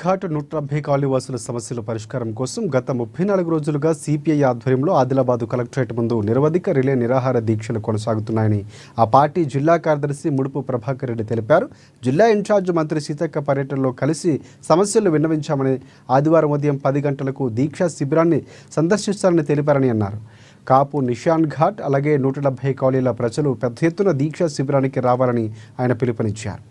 Ghat 170 colony వాసుల సమస్యల పరిష్కారం కోసం గత 34 రోజులుగా సిపిఐ ఆధ్వర్యంలో ఆదిలాబాద్ కలెక్టరేట్ ముందు నిరవధిక రిలే నిరాహార దీక్షలు కొనసాగుతున్నాయని ఆ పార్టీ జిల్లా కార్యదర్శి ముడుపు ప్రభాకర్ రెడ్డి తెలిపారు. జిల్లా ఇన్ఛార్జ్ మంత్రి సీతక్క పర్యటనలో కలిసి సమస్యలు విన్నవించామని ఆదివారం ఉదయం 10 గంటలకు దీక్షా శిబిరాన్ని సందర్శిస్తారని తెలిపారని అన్నారు. కాపు నిషాన్ ఘాట్ అలాగే 170 కాలనీల ప్రజలు పెద్ద ఎత్తున దీక్షా శిబిరానికి రావాలని ఆయన పిలుపునిచ్చారు.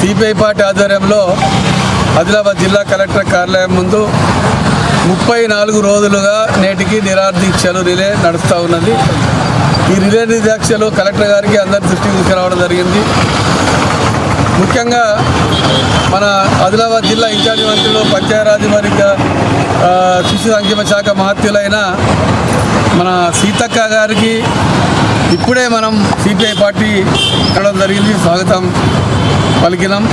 సిపిఐ పార్టీ ఆధ్వర్యంలో ఆదిలాబాద్ జిల్లా కలెక్టర్ కార్యాలయం ముందు 34 రోజులుగా నేటికి నిరాహార దీక్షలు రిలే నడుస్తూ ఉన్నది. ఈ రిలే దీక్షలు కలెక్టర్ గారికి అందరి దృష్టికి తీసుకురావడం జరిగింది. ముఖ్యంగా మన ఆదిలాబాద్ జిల్లా ఇన్ఛార్జి మంత్రులు పంచాయతీరాజ్ మరియు శిశు సంక్షేమ శాఖ మహత్యులైన మన సీతక్క గారికి ఇప్పుడే మనం సిపిఐ పార్టీ వెళ్ళడం జరిగింది. స్వాగతం పలికినాం.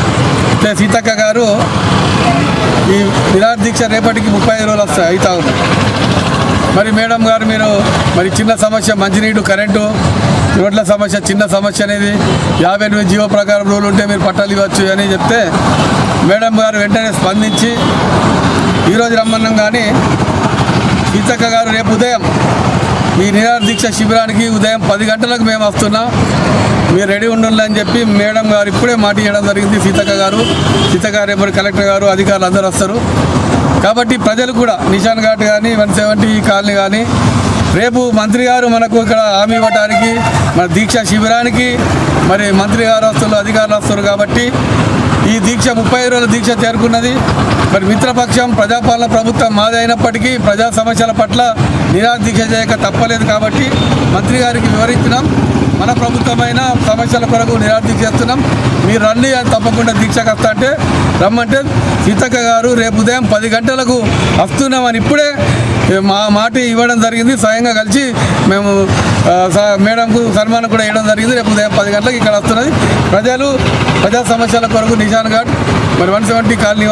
సీతక్క గారు ఈ నిరాహార దీక్ష రేపటికి 35 రోజులు అవుతా ఉన్నాయి. మరి మేడం గారు మీరు మరి చిన్న సమస్య మంచినీటి కరెంటు రోడ్ల సమస్య చిన్న సమస్య అనేది 58 జీవో ప్రకారం రూల్ ఉంటే మీరు పట్టాలు ఇవ్వచ్చు అని చెప్తే మేడం గారు వెంటనే స్పందించి ఈరోజు రమ్మన్నాం. కానీ సీతక్క గారు రేపు ఉదయం ఈ నిరాహార దీక్ష శిబిరానికి ఉదయం 10 గంటలకు మేము వస్తున్నాం, మీరు రెడీ ఉండాలని చెప్పి మేడం గారు ఇప్పుడే మాట ఇవ్వడం జరిగింది. సీతక్క గారు రేపు కలెక్టర్ గారు అధికారులు అందరూ వస్తారు. కాబట్టి ప్రజలు కూడా నిషాన్ ఘాట్ కానీ 170 కాలనీ కానీ రేపు మంత్రి గారు మనకు ఇక్కడ హామీ ఇవ్వడానికి మన దీక్షా శిబిరానికి మరి మంత్రి గారు వస్తారు, అధికారులు వస్తారు. కాబట్టి ఈ దీక్ష 35 రోజుల దీక్ష చేరుకున్నది. మరి మిత్రపక్షం ప్రజాపాలన ప్రభుత్వం మాది అయినప్పటికీ ప్రజా సమస్యల పట్ల నిరాహార దీక్ష చేయక తప్పలేదు. కాబట్టి మంత్రి గారికి వివరించినాం, మన ప్రభుత్వమైన సమస్యల కొరకు నిరాహార దీక్ష చేస్తున్నాం, మీరు రండి అని తప్పకుండా దీక్షకు వస్తా అంటే రమ్మంటే సీతక్క గారు రేపు ఉదయం 10 గంటలకు వస్తున్నామని ఇప్పుడే మా మాట ఇవ్వడం జరిగింది. స్వయంగా కలిసి మేము మేడంకు సన్మానం కూడా ఇవ్వడం జరిగింది. రేపు ఉదయం 10 గంటలకు ఇక్కడ వస్తున్నది. ప్రజా సమస్యల కొరకు నిషాన్ ఘాట్ మరి 170 కాలనీ